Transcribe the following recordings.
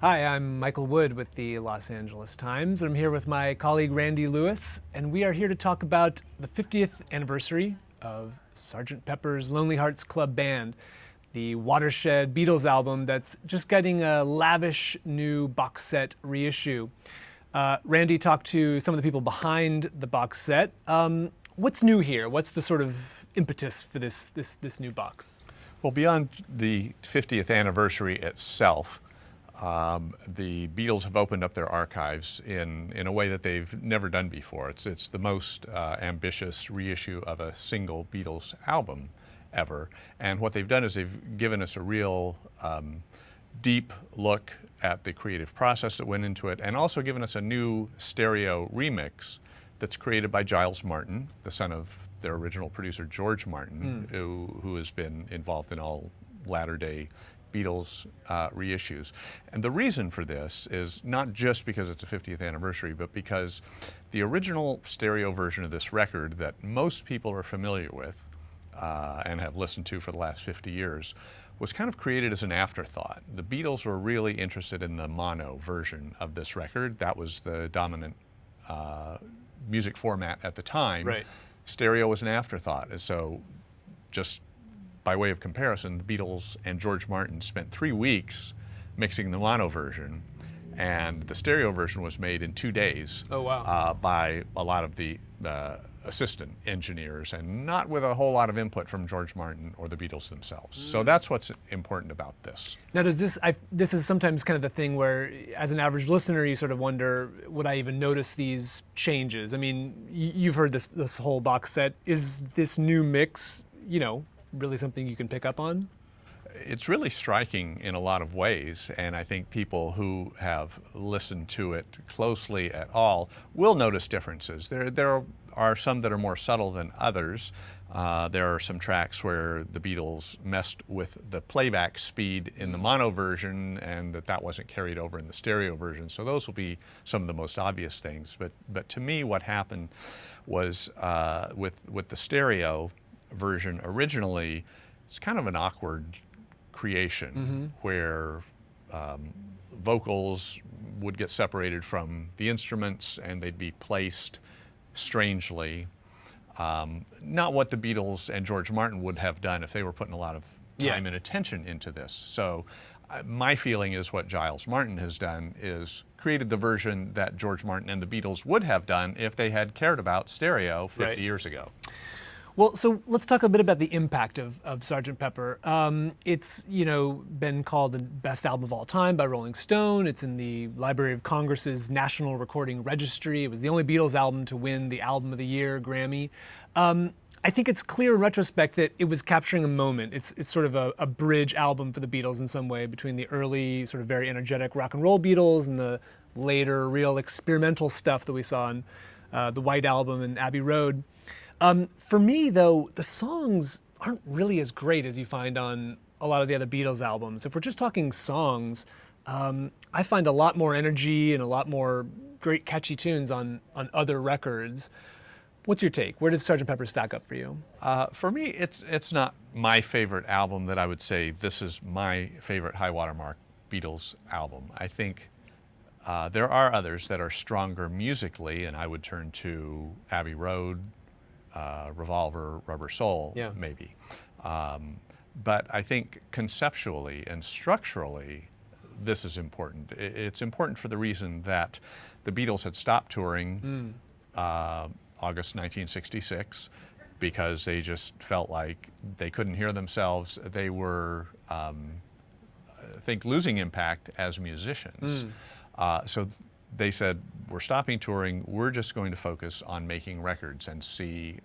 Hi, I'm Michael Wood with the Los Angeles Times. I'm here with my colleague Randy Lewis, and we are here to talk about the 50th anniversary of Sgt. Pepper's Lonely Hearts Club Band, the watershed Beatles album that's just getting a lavish new box set reissue. Randy talked to some of the people behind the box set. What's new here? What's the sort of impetus for this new box? Well, beyond the 50th anniversary itself, the Beatles have opened up their archives in a way that they've never done before. It's the most ambitious reissue of a single Beatles album ever. And what they've done is they've given us a real deep look at the creative process that went into it, and also given us a new stereo remix that's created by Giles Martin, the son of their original producer George Martin, who has been involved in all latter-day Beatles reissues. And the reason for this is not just because it's a 50th anniversary, but because the original stereo version of this record that most people are familiar with and have listened to for the last 50 years was kind of created as an afterthought. The Beatles were really interested in the mono version of this record. That was the dominant music format at the time. Right. Stereo was an afterthought. And so just by way of comparison, the Beatles and George Martin spent 3 weeks mixing the mono version, and the stereo version was made in 2 days. Oh, wow. By a lot of the assistant engineers, and not with a whole lot of input from George Martin or the Beatles themselves. So that's what's important about this. Now, does this is sometimes kind of the thing where, as an average listener, you sort of wonder, would I even notice these changes? I mean, you've heard this whole box set. Is this new mix, really something you can pick up on? It's really striking in a lot of ways, and I think people who have listened to it closely at all will notice differences. There are some that are more subtle than others. There are some tracks where the Beatles messed with the playback speed in the mono version, and that wasn't carried over in the stereo version. So those will be some of the most obvious things. But to me, what happened was with the stereo version originally, it's kind of an awkward creation where vocals would get separated from the instruments and they'd be placed strangely. Not what the Beatles and George Martin would have done if they were putting a lot of time and attention into this. So my feeling is what Giles Martin has done is created the version that George Martin and the Beatles would have done if they had cared about stereo 50 years ago. Well, so let's talk a bit about the impact of Sgt. Pepper. It's been called the best album of all time by Rolling Stone. It's in the Library of Congress's National Recording Registry. It was the only Beatles album to win the Album of the Year Grammy. I think it's clear in retrospect that it was capturing a moment. It's sort of a bridge album for the Beatles in some way between the early sort of very energetic rock and roll Beatles and the later real experimental stuff that we saw on the White Album and Abbey Road. For me, though, the songs aren't really as great as you find on a lot of the other Beatles albums. If we're just talking songs, I find a lot more energy and a lot more great catchy tunes on other records. What's your take? Where does Sgt. Pepper stack up for you? For me, it's not my favorite album that I would say this is my favorite high watermark Beatles album. I think there are others that are stronger musically, and I would turn to Abbey Road, Revolver, Rubber Soul, maybe. But I think conceptually and structurally, this is important. It's important for the reason that the Beatles had stopped touring August 1966 because they just felt like they couldn't hear themselves. They were, I think, losing impact as musicians. So they said, we're stopping touring, we're just going to focus on making records and see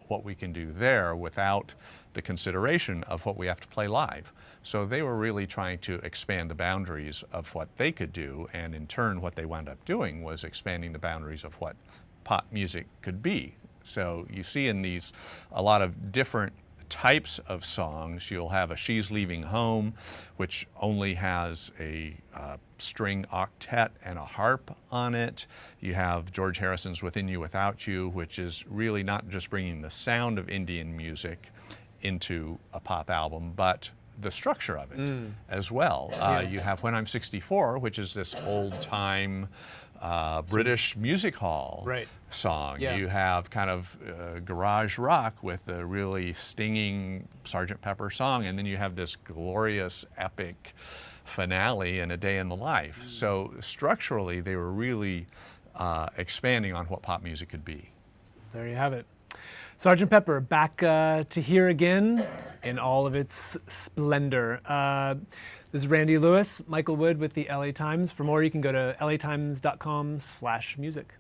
what we can do there without the consideration of what we have to play live. So they were really trying to expand the boundaries of what they could do, and in turn what they wound up doing was expanding the boundaries of what pop music could be. So you see in these a lot of different types of songs. You'll have a She's Leaving Home, which only has a string octet and a harp on it. You have George Harrison's Within You Without You, which is really not just bringing the sound of Indian music into a pop album, but the structure of it as well. You have When I'm 64, which is this old-time British music hall song. Yeah. You have kind of garage rock with a really stinging Sgt. Pepper song, and then you have this glorious, epic finale in A Day in the Life. So structurally, they were really expanding on what pop music could be. There you have it. Sgt. Pepper, back to here again in all of its splendor. This is Randy Lewis, Michael Wood with the LA Times. For more, you can go to latimes.com/music.